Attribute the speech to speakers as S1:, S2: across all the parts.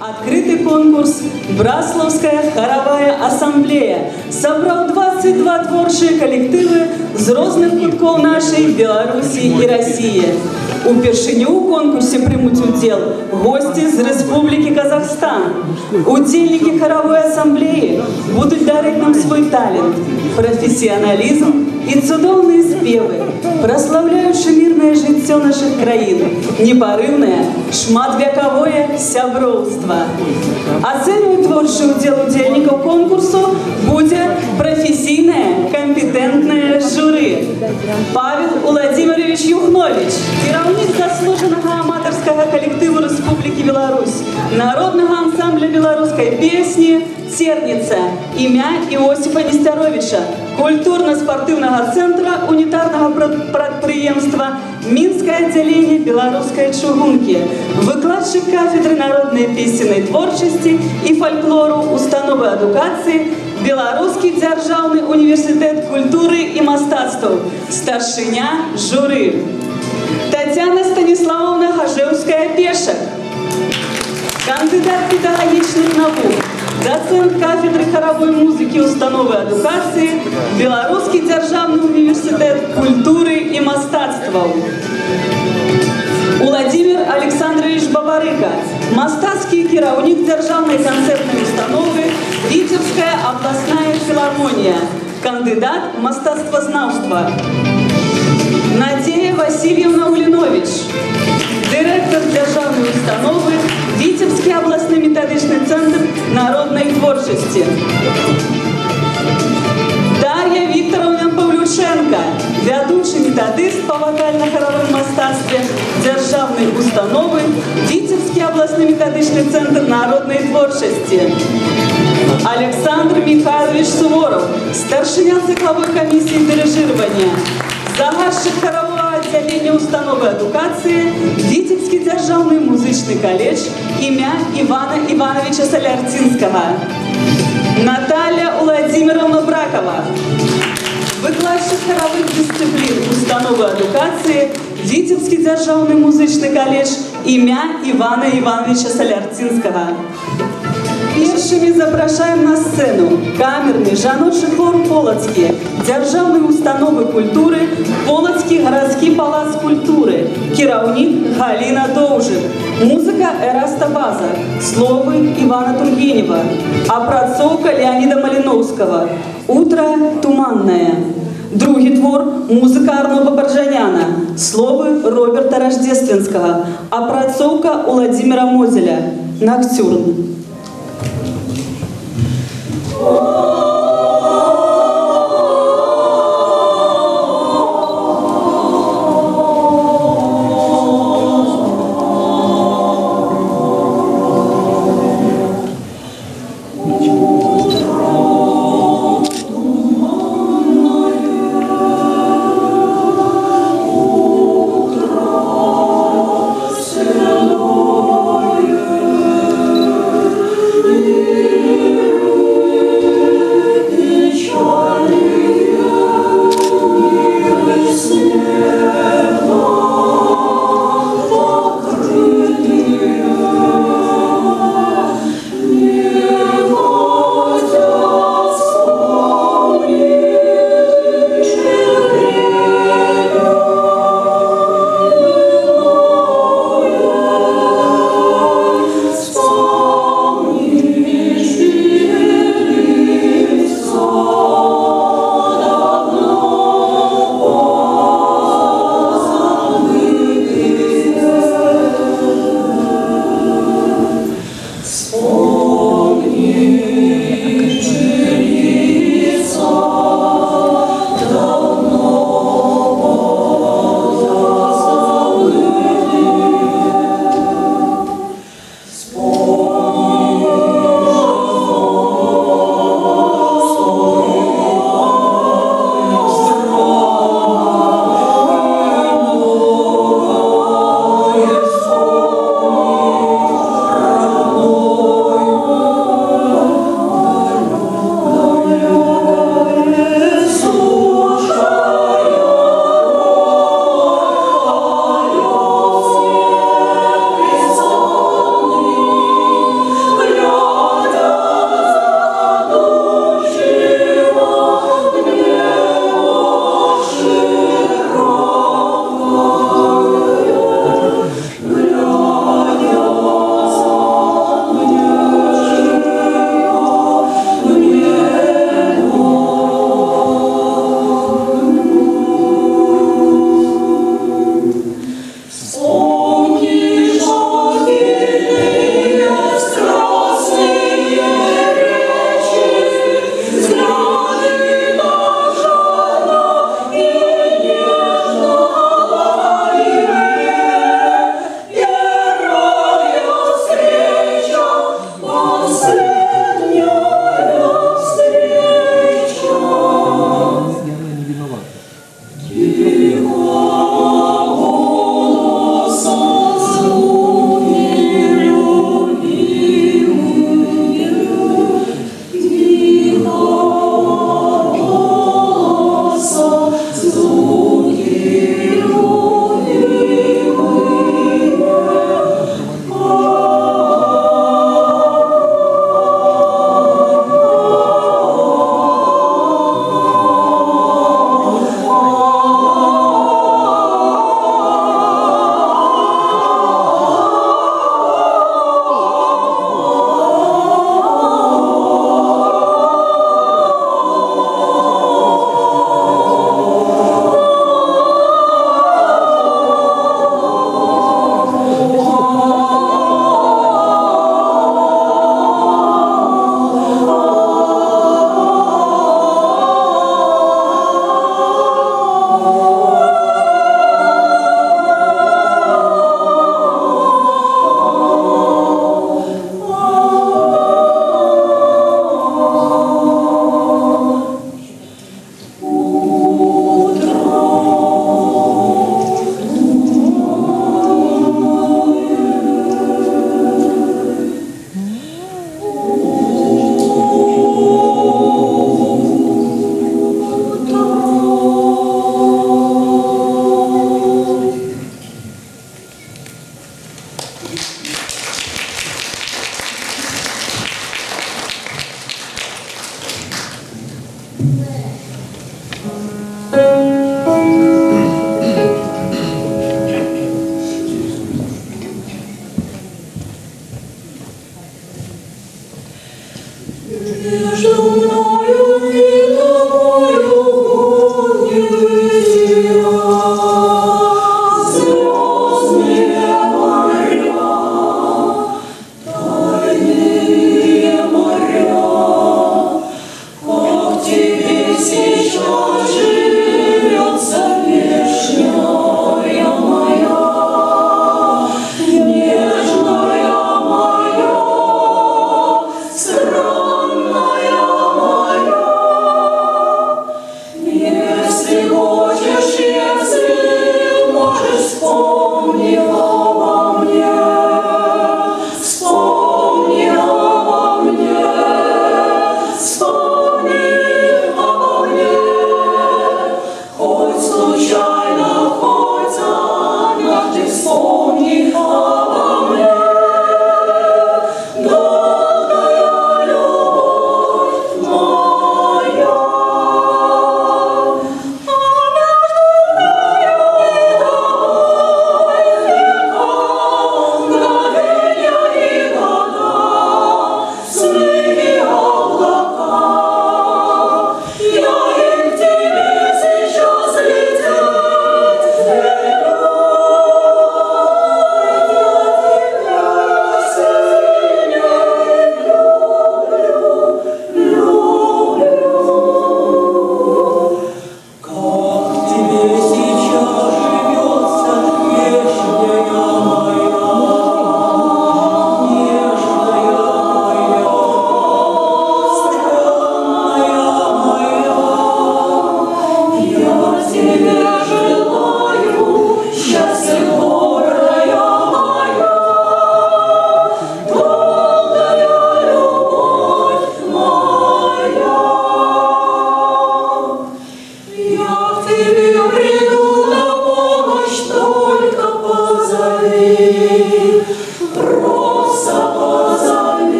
S1: Открытый конкурс «Браславская хоровая ассамблея» собрал 22 творчыя калектывы з розных куткоў нашай Беларусі і России. Упершыню ў конкурсе прымуць удзел гости з Рэспублікі Казахстан. Удзельнікі хоровой ассамблеі будуць дарыць нам свой талент, профессионализм и цудоўныя спевы, праслаўляючы мірнае жыццё нашых краін, непарыўнае, шматвекавое сяброўства. Ацэньваць творчы удзел удзельнікаў конкурсу будзе прафесійнае, кампетэнтнае журы. Павел Владимирович Юхнович, кіраўнік заслужанага аматарскага калектыву Рэспублікі Беларусь, народнага ансамбля беларускай песні «Церница» імя Иосифа Нестеровича, культурна-спартыўнага цэнтра унітарнага прадпрыемства Мінскае аддзяленне беларускай чыгункі, выкладчык кафедры народнай песеннай творчасці і фальклору установы адукацыі Беларускі дзяржаўны універсітэт культуры і мастацтваў, старшыня журы. Татьяна Станиславовна Хажеўская-Пешак, кандыдат педагагічных навук, доцент кафедры хоровой музыкі установы адукацыі Беларускі дзяржаўны універсітэт культуры і мастацтваў. Владимир Александрович Бабарыка, мастацкі кіраўнік дзяржаўнай канцэртнай установы Витебская областная филармония, кандидат мастацтвазнаўства. Надея Васильевна Улинович, директор дзяржаўнай установы Витебский областный методичный центр народной творчести. Дарья Викторовна Павлюшенко, вядучы методист по вокально-хоровым мастацтве дзяржаўнай установы Витебский областный методичный центр народной творчести. Александр Михайлович Суворов, старшыня цикловой комиссии дирижирования, загадчык хорового отделения установы адукации Витебский дзяржаўны музычный колледж імя Ивана Ивановича Солярцинского. Наталья Владимировна Бракова, выкладчык хоровых дисциплин установы адукации Витебский дзяржаўны музычный колледж імя Ивана Ивановича Солярцинского. Першими запрашаем на сцену камерный жаночы хор Полацкі, дзяржаўнай установы культуры Полацкі гарадскі палац культуры, кіраўнік Галина Доўжык, музыка Эраста База, словы Ивана Тургенева, апрацоўка Леонида Малиновского, «Утро туманное». Другі твор музыка Арно Бабарджаняна, словы Роберта Рождественского, апрацоўка Владимира Мозеля, «Ноктюрн».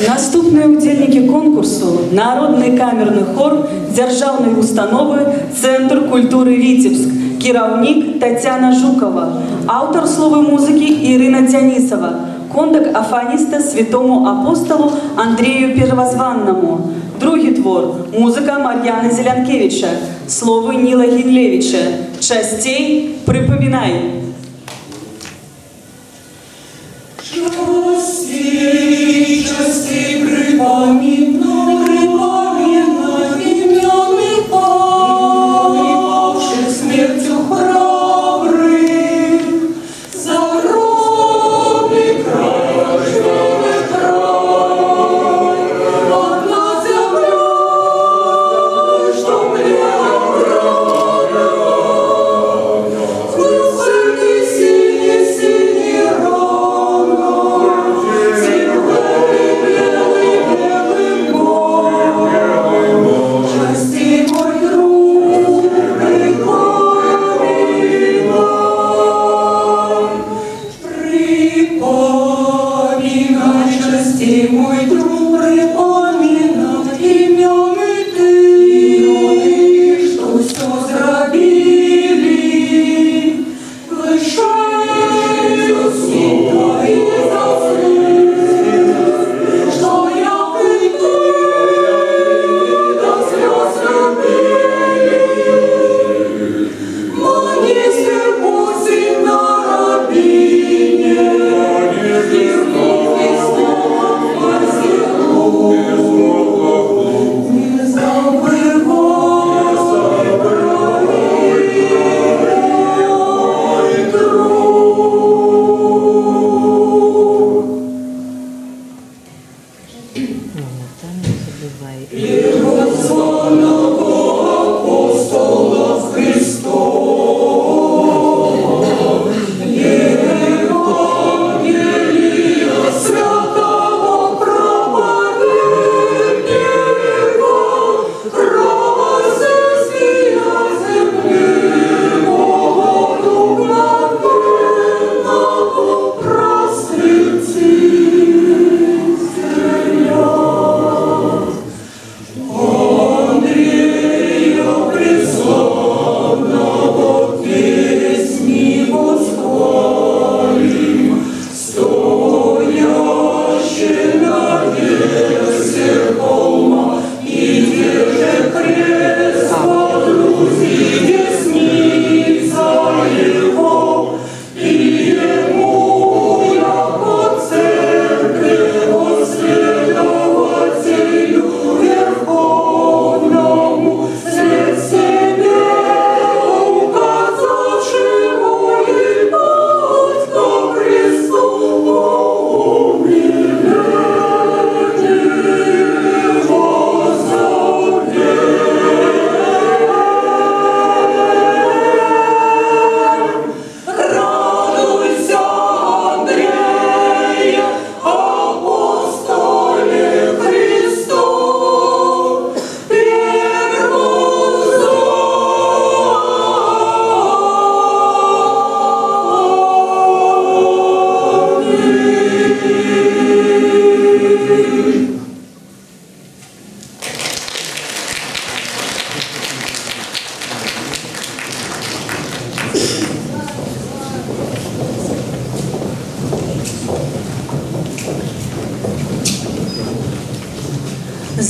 S1: Наступні удільники конкурсу – Народний камерний хор Державної установи Центр культури Вітебськ, керівник Тетяна Жукова, автор слови музики Ірина Тянісова, кондак афаніста святому апостолу Андрію Первозванному. Другий твор – музика Мар'яни Зелянкевича, слово Ніла Гінлевича. Частей «Припоминай».
S2: Частей припоминай.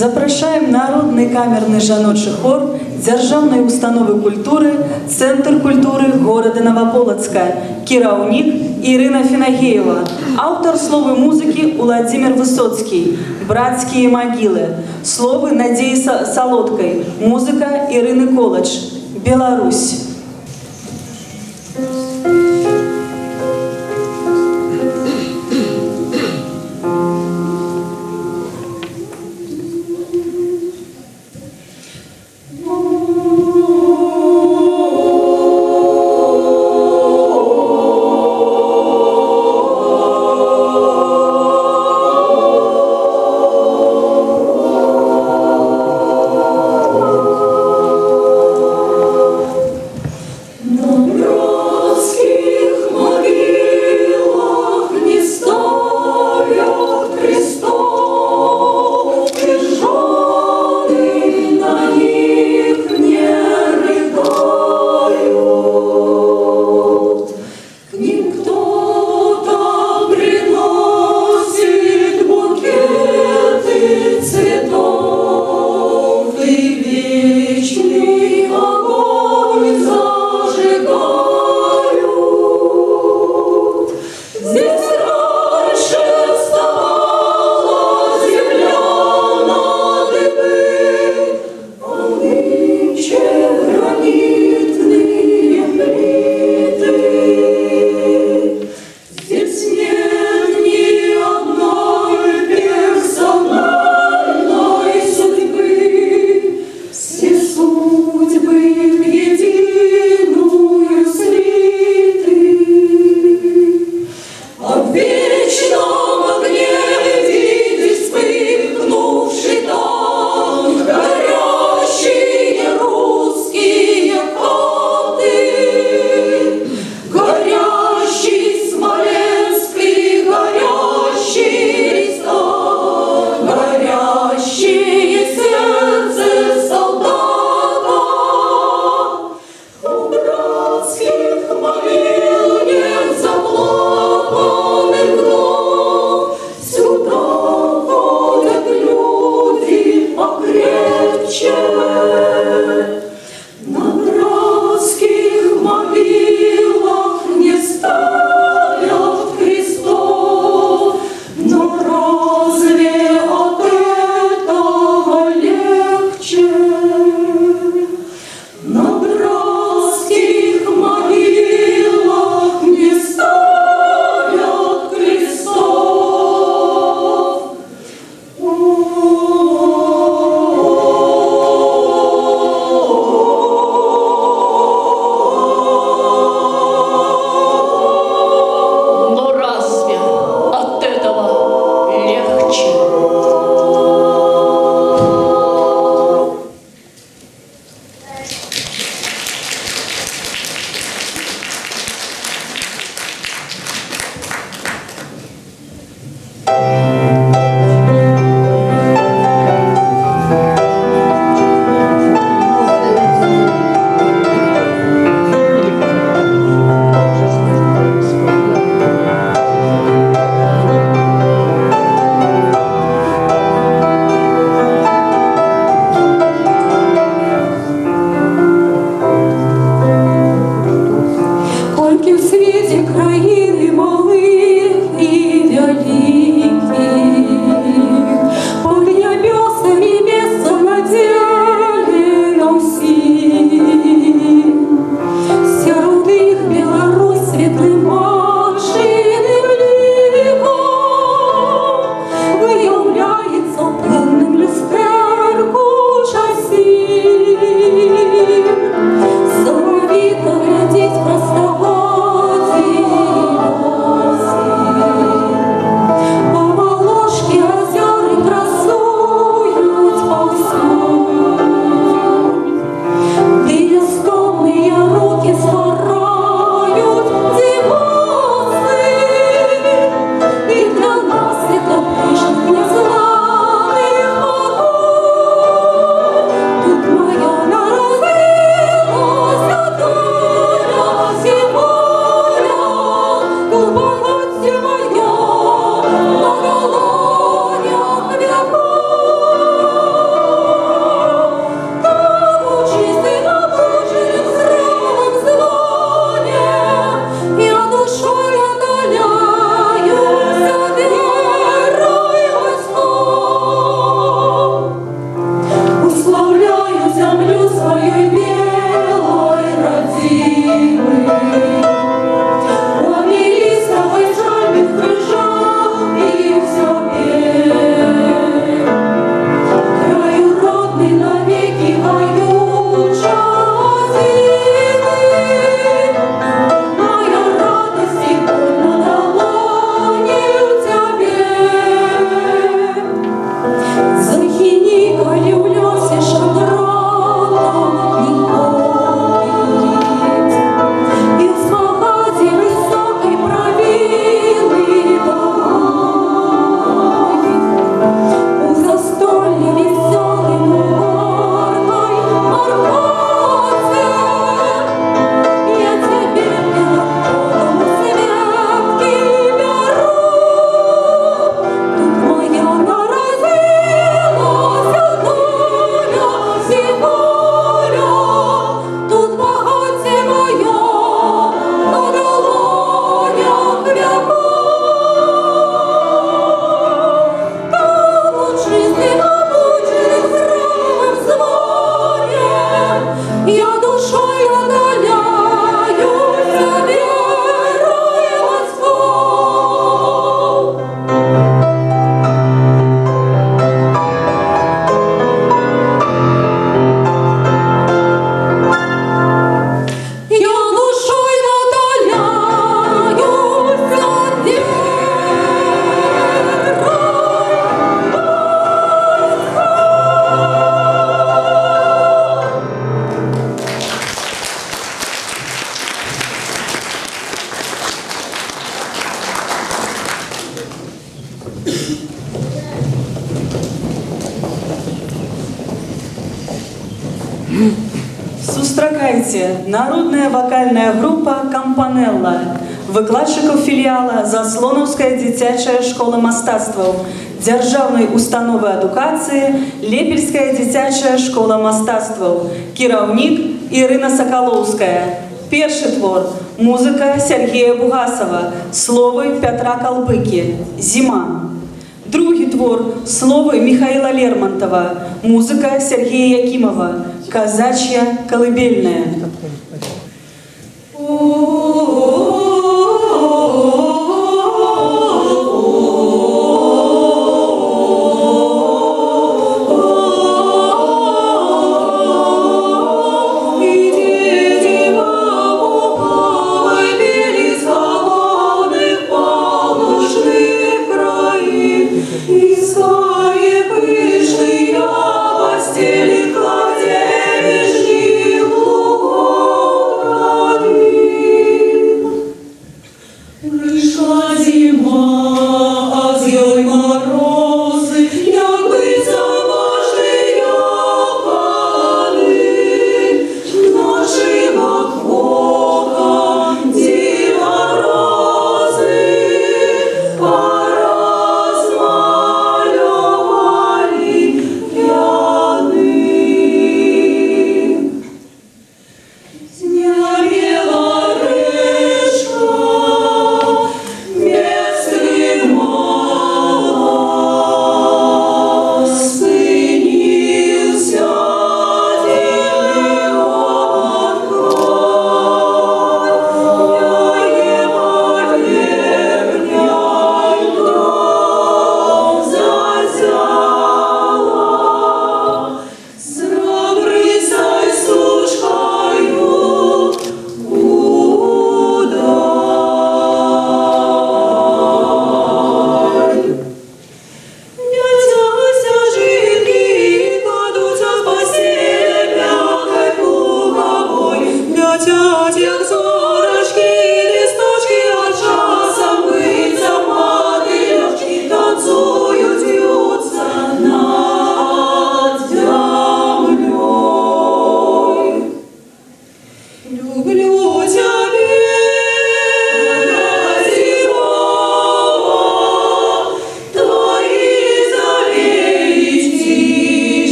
S1: Запрашаем народный камерный жаночий хор Дзяржаўнай установы культуры Центр культуры города Новополоцка, кіраўнік Ирина Финагеева, автор словы музыки Владимир Высоцкий, «Братские могилы», словы Надеи Солодкой, музыка Ирины Колач, Беларусь. Сустракайте, народная вокальная группа «Кампанелла», выкладчиков філіяла Заслонаўская дзіцячая школа мастацтваў, дзяржаўнай установы адукацыі Лепельская дзіцячая школа мастацтваў, кіраўнік Ірына Сакалоўская. Першы твор – музыка Сергея Бугасова, словы Пятра Калбыкі «Зима». Другі твор – словы Михаила Лермонтова, музыка Сергея Якимова «Казачья колыбельная».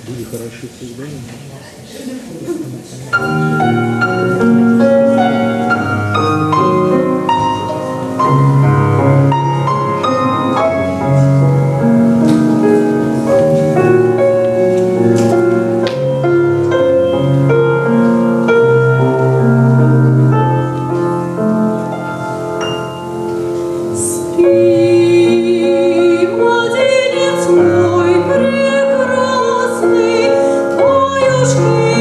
S2: Были хороши всегда.
S3: Твоюшки,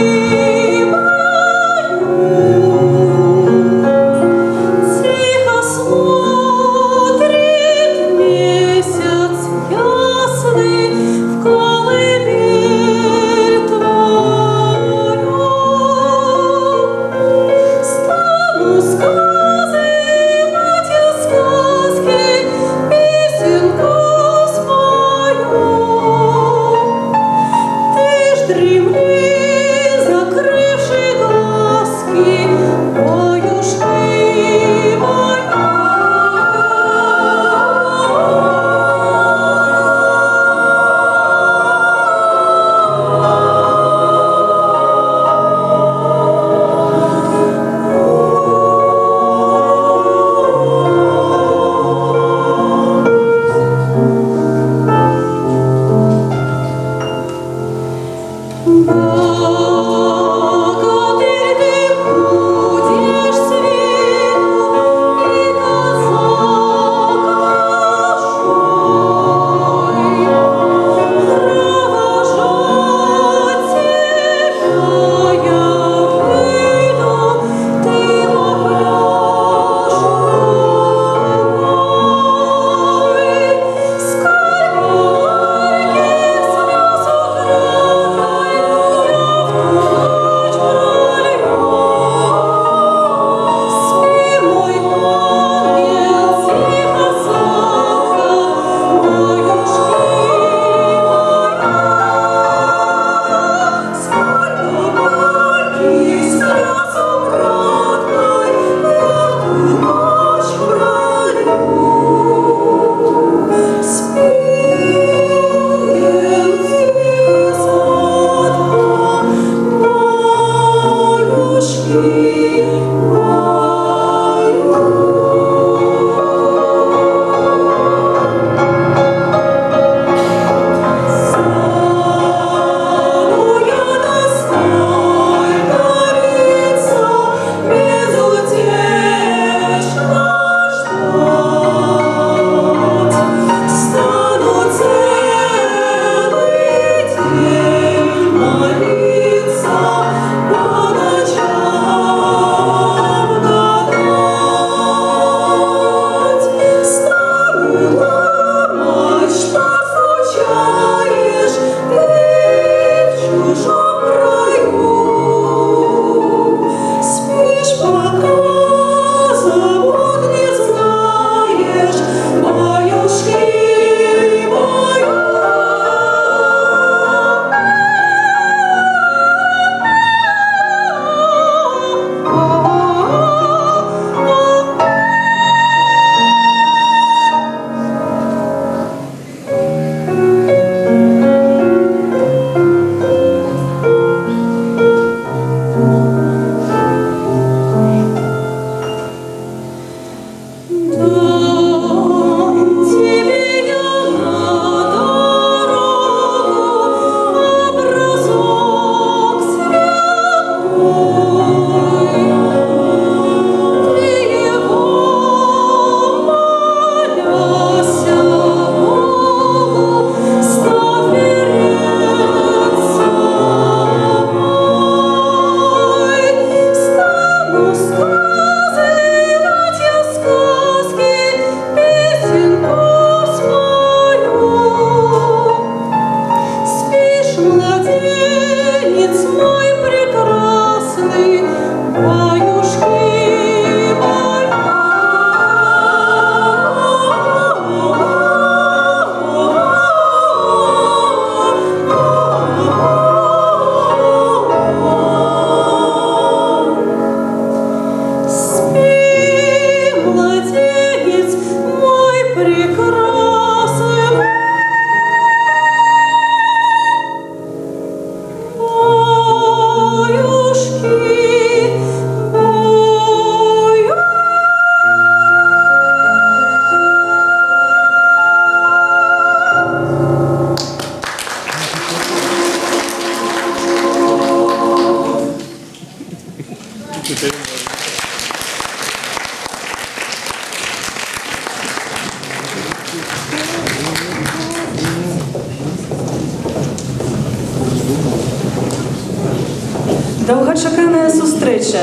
S1: встреча.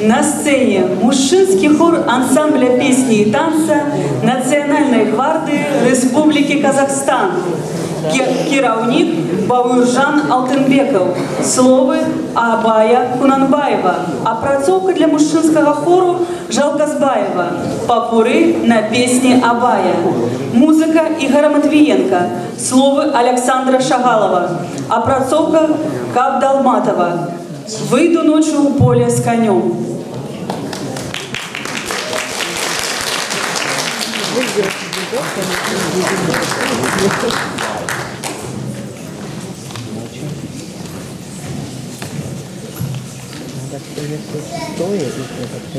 S1: На сцене мужчинский хор ансамбля песни и танца Национальной гвардии Республики Казахстан. Кераўник Бауыржан Алтынбеков. Словы Абая Кунанбаева. Апрацоўка для мужчынскага хору Жалказбаева. Папуры на песни Абая. Музыка Игоря Матвиенко. Словы Александра Шагалова. Апрацоўка Кабдалматова. Выйду ночью у поля с конем.
S3: Только мы с конем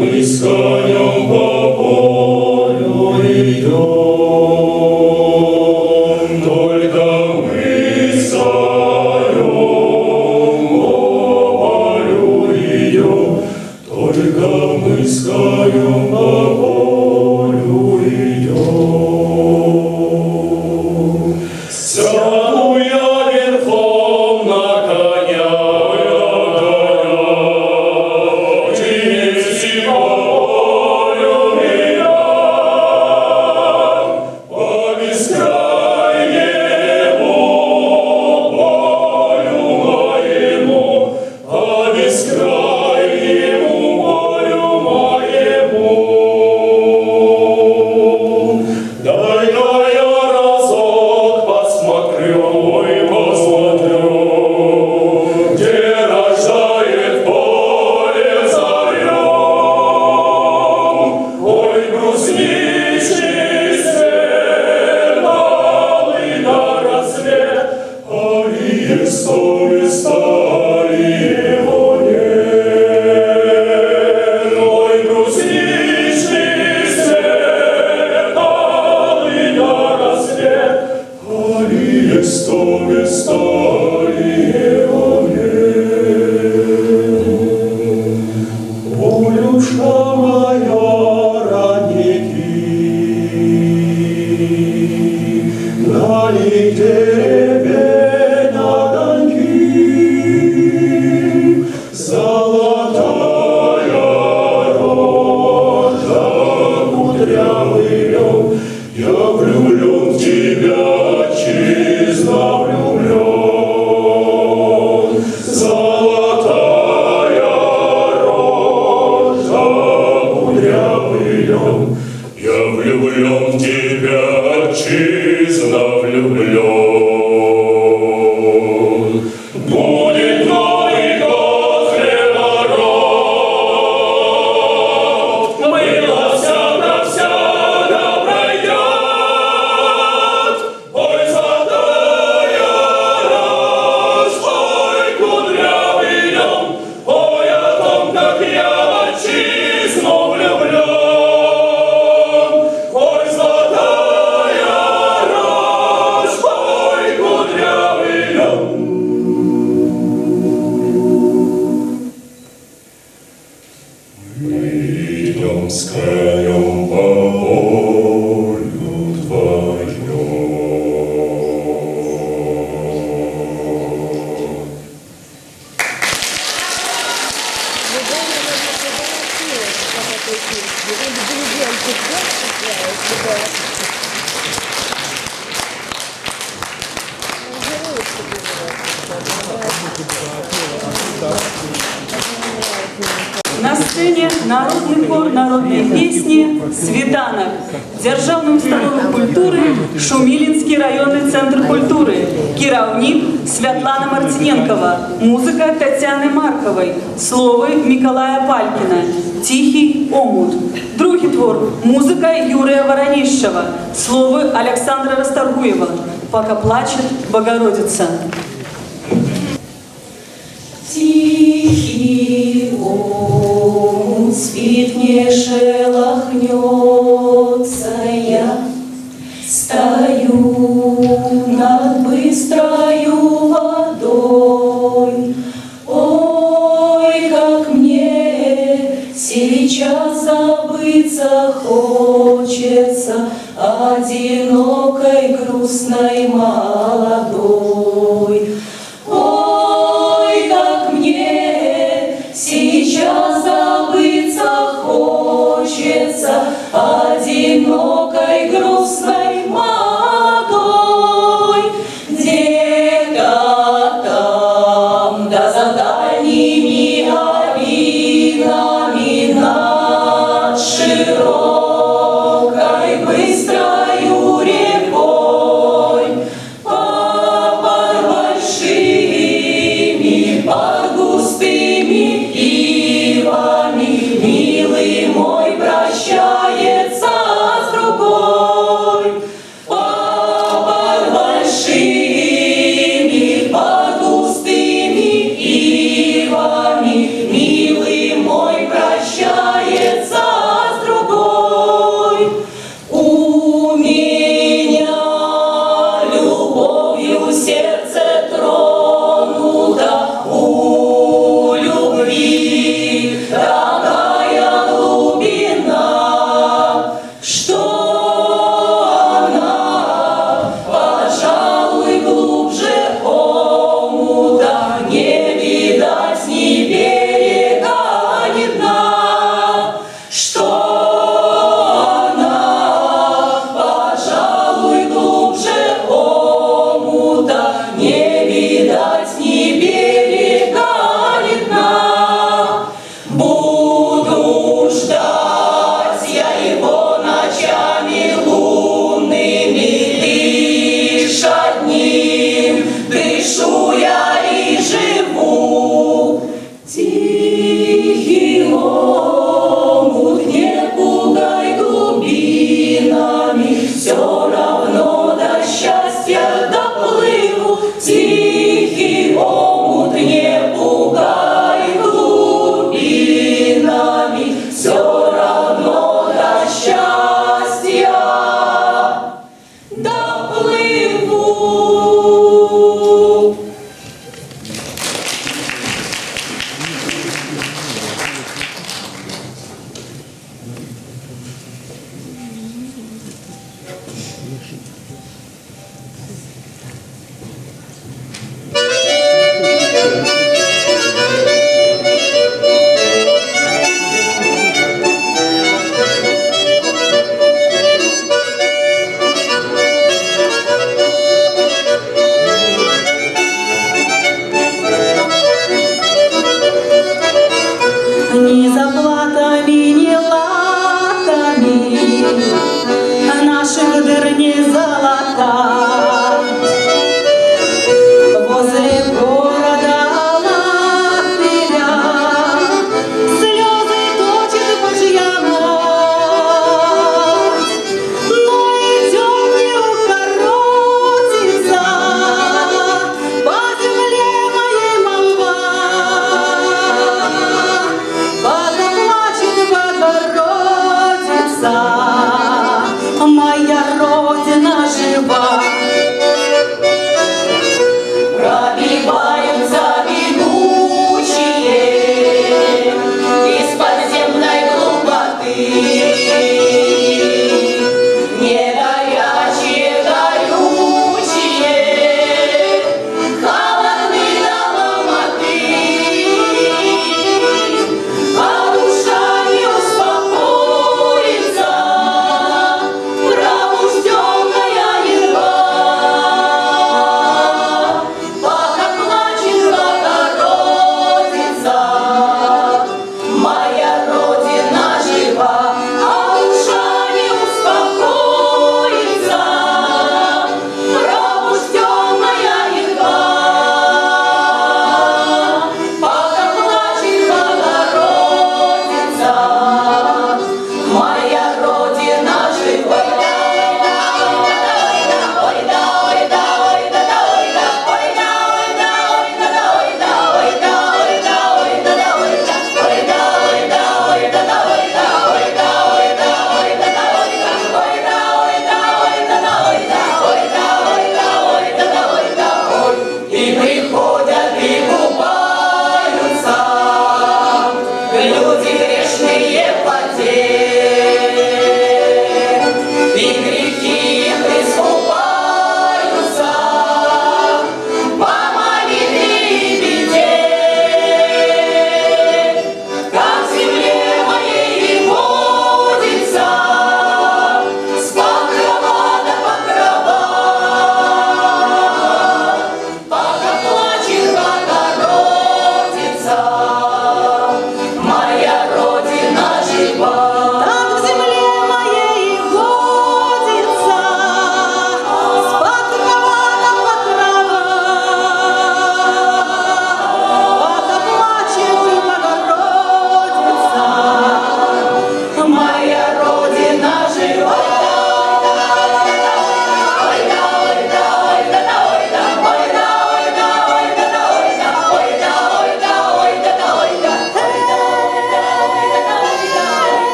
S3: мы с конем по полю идем, только мы с конем по полю идем, только мы с конем по полю идем. Сяду я верхом на коня, через полю меня, по бескрайнему полю моему, по бескрайнему полю моему. Дай-ка я разок посмотрю, где рождает поле зарем. Ой, брусничный свет, алый на рассвет, алие совесть, его нет. Ой, брусничный свет, алый на рассвет, алие совесть, его нет. Полюшка моя, родники, налей деревень огоньки, золотая рожа, кудрявый лен, я влюблен в тебя, отчизна, влюблен. Золотая рожа, кудрявый лен, я влюблен в тебя, отчизна, влюблен. Будет Новый год хлебород, мыло всяко пройдет. Ой, золотая рожа, ой, кудрявый лен, ой, о том, как я в отчизну влюблен. Ой, золотая рожа, ой, кудрявый лен. Мы идем с конем по полю вдвоем.
S1: На сцене народный хор народной песни «Світанок» Державної установи культури Шумилинский районный центр культуры, керівник Святлана Мартиненкова, музыка Тетяни Марковой, слово Миколая Палькина, «Тихий омут». Другий твор – музыка Юрия Воронищева, слово Александра Расторгуева, «Пока плачет Богородица».
S4: Тихий омут, спит не шелохнется, я стою над быстрою водой. Ой, как мне сейчас забыться хочется, одинокой, грустной, молодой. Ой, как мне сейчас забыться хочется, одинокой, грустной, молодой. Где-то там, да за дальними авинами над широкой, быстрою рекой, под большим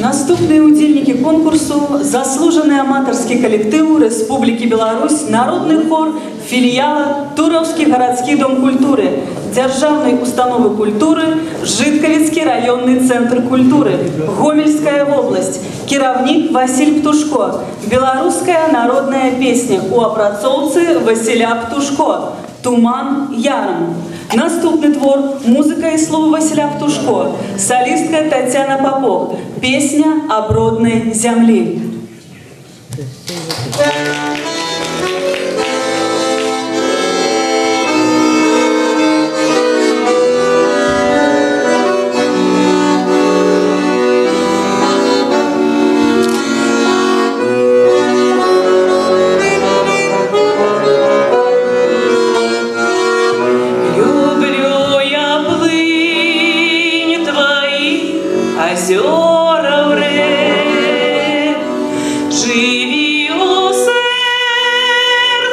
S1: Наступні удільники конкурсу – заслужений аматорський колектив Республіки Білорусь, народний хор філіала Туровський городський дом культури, Державної установи культури, Житковицький районний центр культури, Гомельська область, керівник Василь Птушко, білоруська народна пісня у опрацовці Василя Птушко, «Туман ярм». Наступний твор «Музика і слово Василя Птушко», солістка Тетяна Попов, пісня «Об родной землі».
S4: Озера в рек, живи у серцях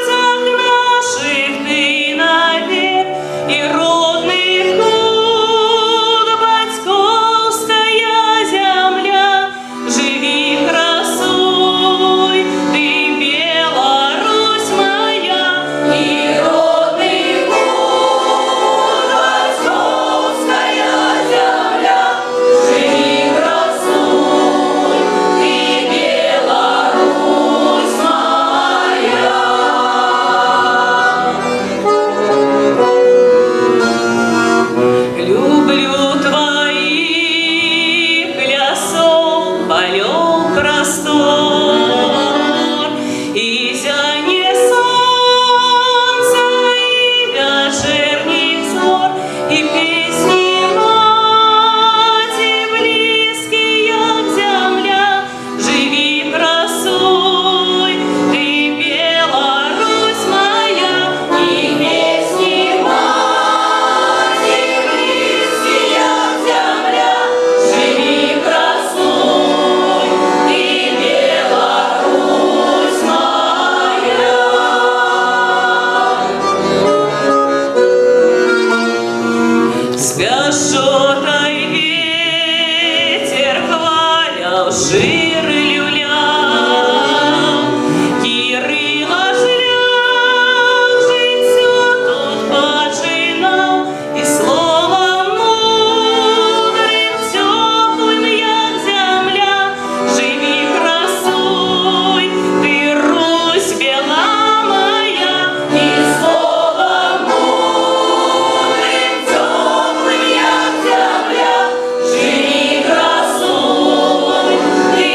S4: наших ти навек, і родний кут, батьковская земля, живи красуй, ти Беларусь моя, і родний кут, батьковская земля, живи красуй, ты Беларусь моя. Люблю твоих лесов, полев простор, и зянье солнца, и вечерних зор, и песни мати близкие к земля. Живи красуй, ты Беларусь моя, и песни мати близкие к земля. Живи красуй, ты Беларусь моя. Спяшотай ветер хвалял, жир люлял, Кирила жляв, життя тут починав, і словом мудрим, теплим, як земля. Живи красуй, ти Русь бела моя, і словом мудрим, теплим, як земля. Живи красуй, ти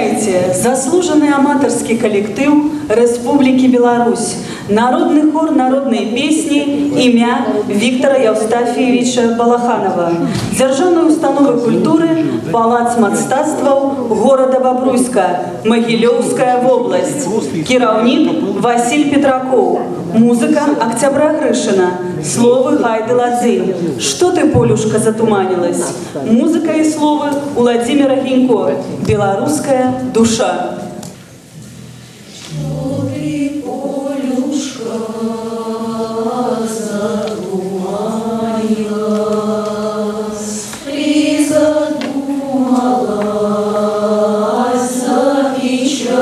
S1: Встречайте заслуженный аматорский коллектив Республики Беларусь, народный хор народной песни имя Виктора Евстафьевича Балаханова, державной установы культуры Палац мастацтваў города Бобруйска, Могилевская область, кіраўнік Василь Петраков, музыка Октября Грышина, словы Гайды Ладзин. Что ты, Полюшка, затуманилась? Музыка и словы у Владимира Гинько. Белорусская душа.
S5: Что ты, Полюшка, задумалась, призадумалась, запечалилась,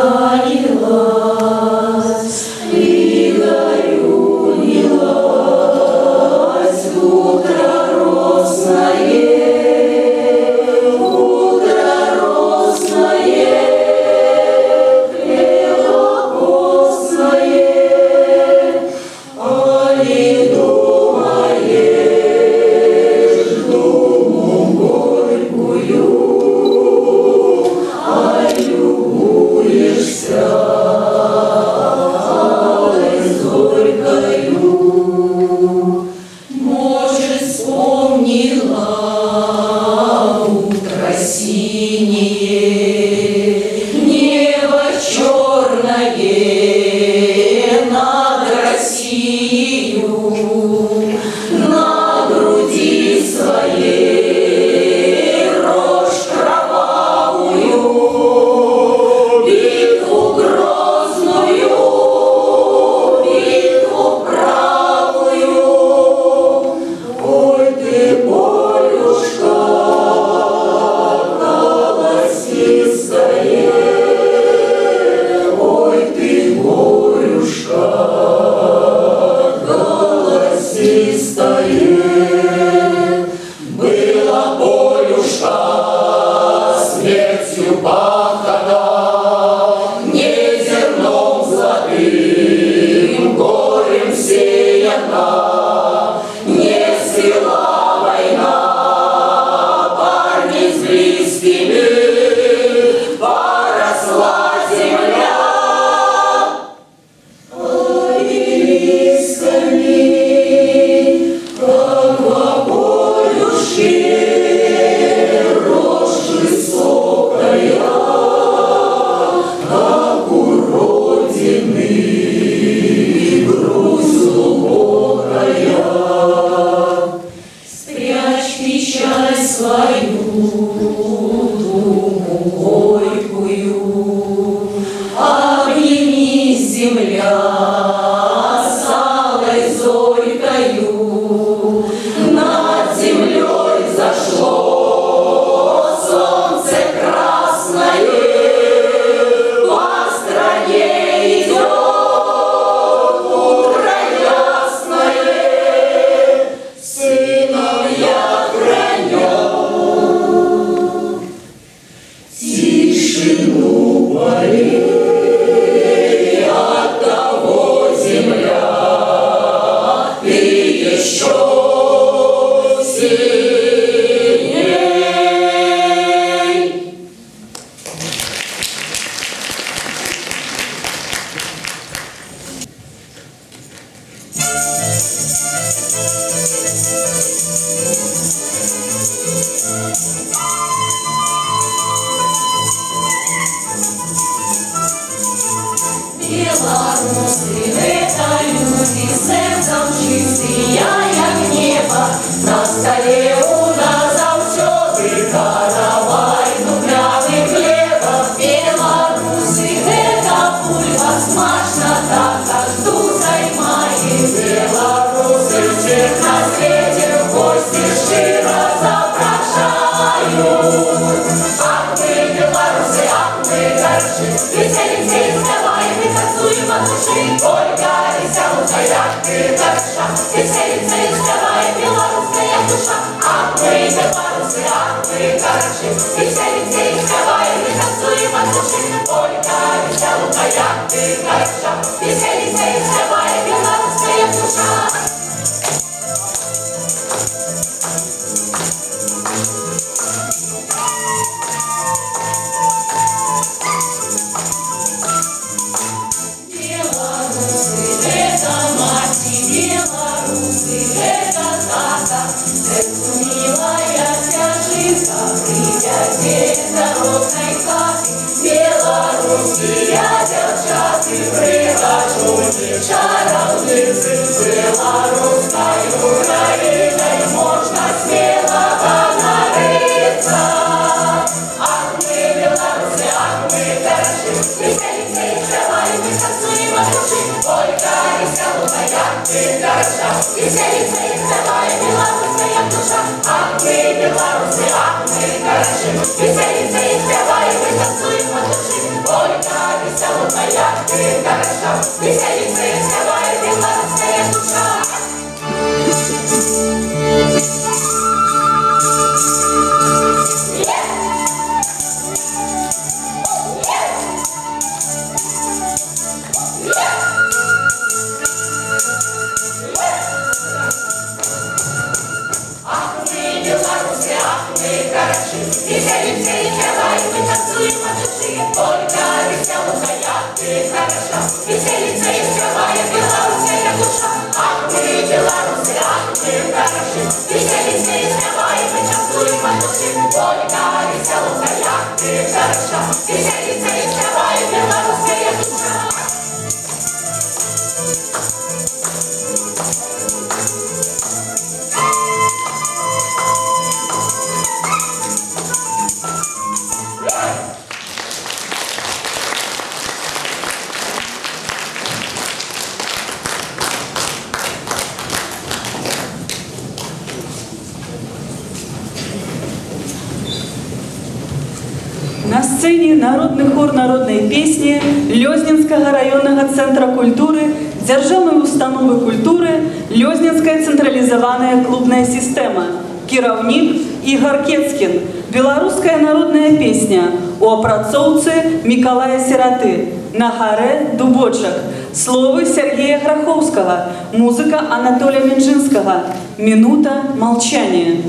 S5: пригорюнилась, утро росное, может, вспомнила утро синее, небо черное над Россией, на груди своей рожь кровавую, битву грозную, битву правую. Ой ты, Полюшка, голосистая, ой ты, Полюшка, голосистая. Была Полюшка смертью пахана, не зерном золотым, горем сеяна, не свела война парни с близкими, поросла земля. Обелисками, как во Полюшке, рожь высокая, как у Родины, грудь глубокая. Спрячь печаль свою, думу горькую, обнимись, земля, с алой зорькою. Над землей зашло солнце красное, по стране идет утро ясное, сыновья хранят тишину полей. Оттого, земля, ты еще сильней. Белорусы — это люди сердцем чистые, як небо. На столе у нас завсёды каравай дубляный хлеба. Белорусы — это пульва смачна, так как тут займает. Белорусы всех на свете в гости щиро запрошают. Ах мы, белорусы, ах мы, горши, веселимся и вставаем, и танцуем от души. Ольга веселая, ты горша, веселимся и вставаем, белорусская душа. Ах мы, белорусы, ах мы, горши, веселимся и вставаем, и танцуем от души. Ольга веселая, ты горша, веселимся и вставаем, белорусская душа. день народной хаты, белорусские девчаты, пригожуни, чаровницы, белорусской Украиной можно смело понарыться. Ах мы, белорусы, ах мы, хороши, веселимся и спеваем, и танцуем от души. Ой, Карися, луная, ты хороша, веселимся и спеваем, белорусская душа. Ах мы, белорусы, ах мы, хороши, веселимся и спеваем, и танцуем от души. Ой, Карися, луная, ты хороша, веселимся и спеваем, белорусская душа. Веселимся и спеваем, и танцуем от души. Ой, Карися, луная, ты хороша, веселимся и спеваем, белорусская душа. Ах мы, белорусы, ах мы хороши, веселимся и спеваем, и танцуем от души. Ой, Карися, луная, ты хороша, веселимся и спеваем, белорусская душа.
S1: На сцэне народны хор народнай песні Лёзненскага раённага цэнтра культуры, дзяржаўнай установы культуры, Лёзненская цэнтралізаваная клубная сістэма. Кіраўнік Ігор Кецкін. Беларуская народная песня у апрацоўцы Мікалая Сіраты. На гарэ дубочак. Словы Сергея Грахоўскага. Музыка Анатолия Менжинскага. Минута молчания.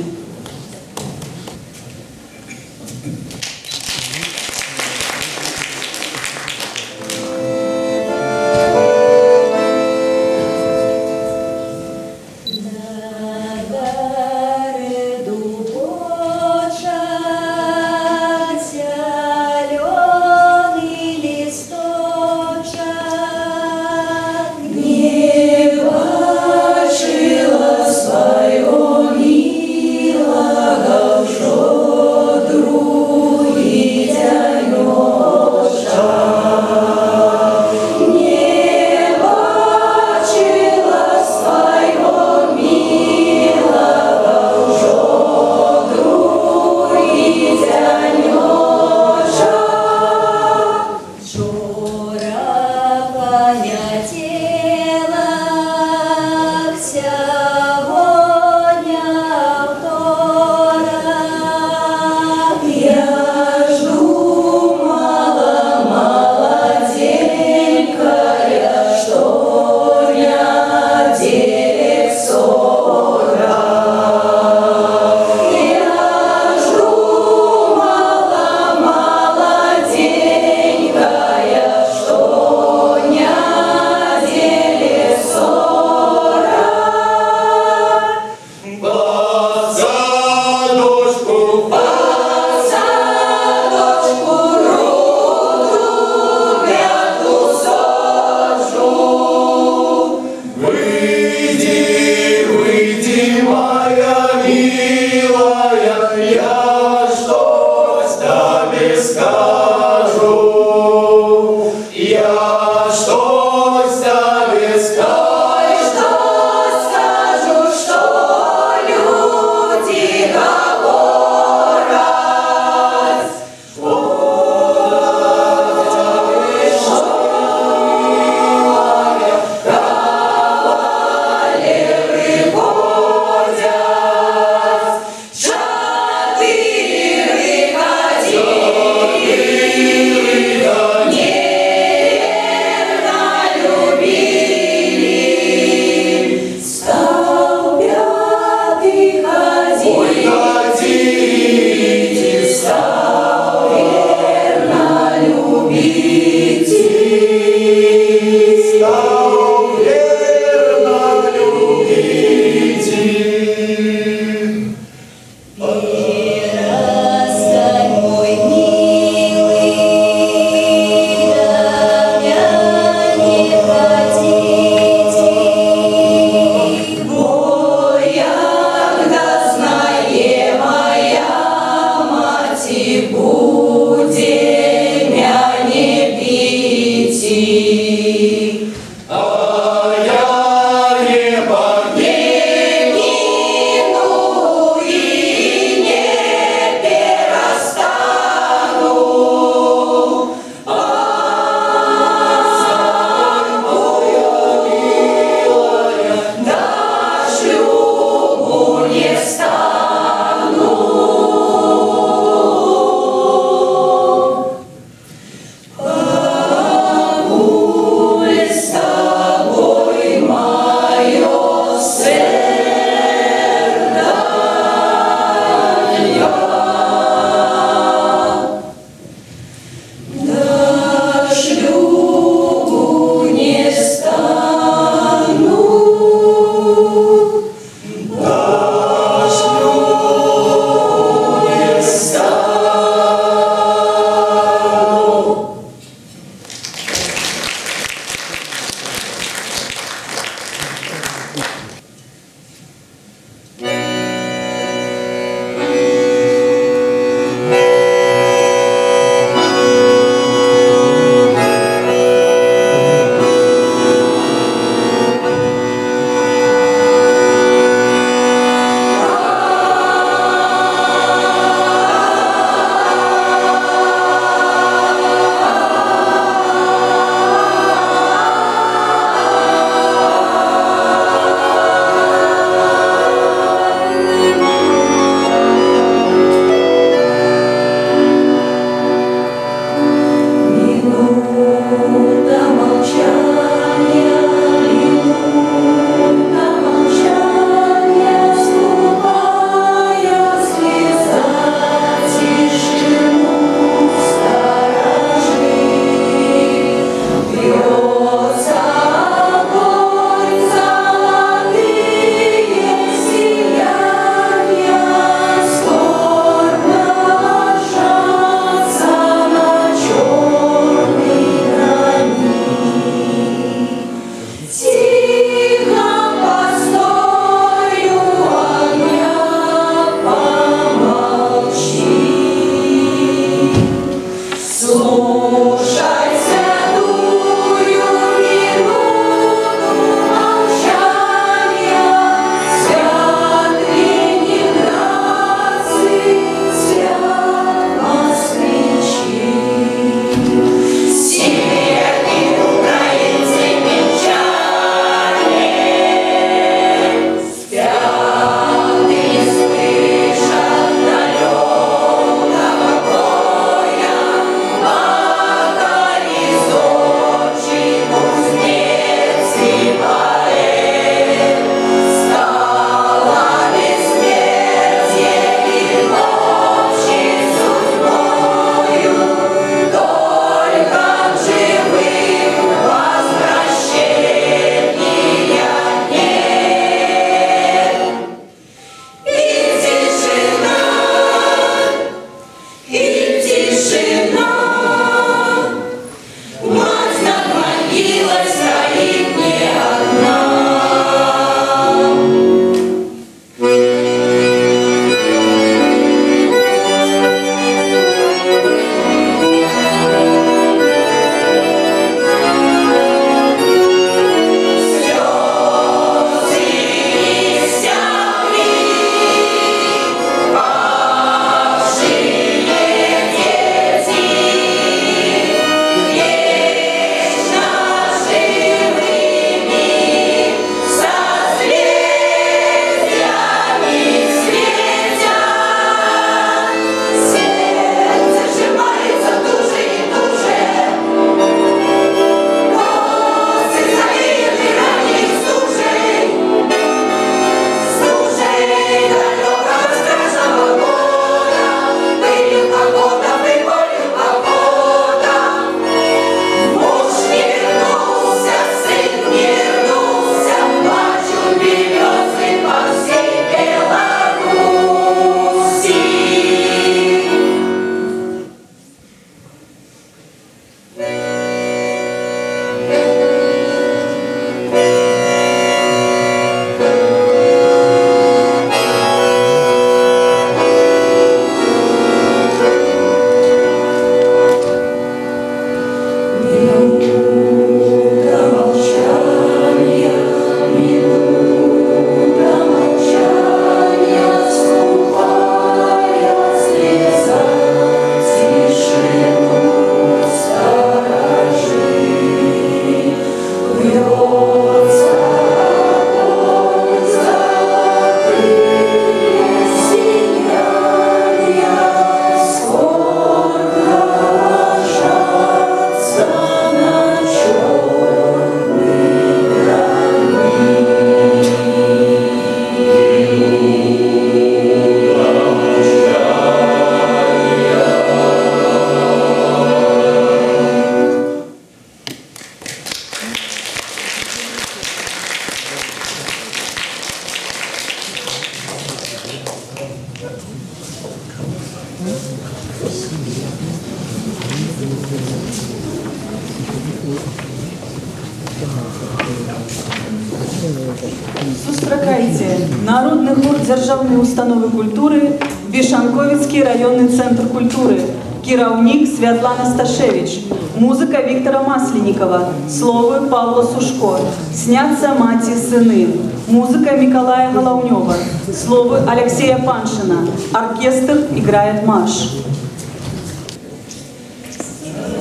S1: Сустракайте народный хор Державной установы культуры Вишанковицкий районный центр культуры. Кіраўнік Святлана Сташевич. Музыка Віктора Масленникова. Словы Павла Сушко. Снятся маті сыны. Музыка Миколая Головнева. Словы Алексея Паншина. Оркестр играет марш.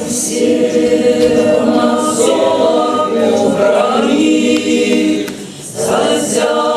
S3: Всем на солнце храни, зазя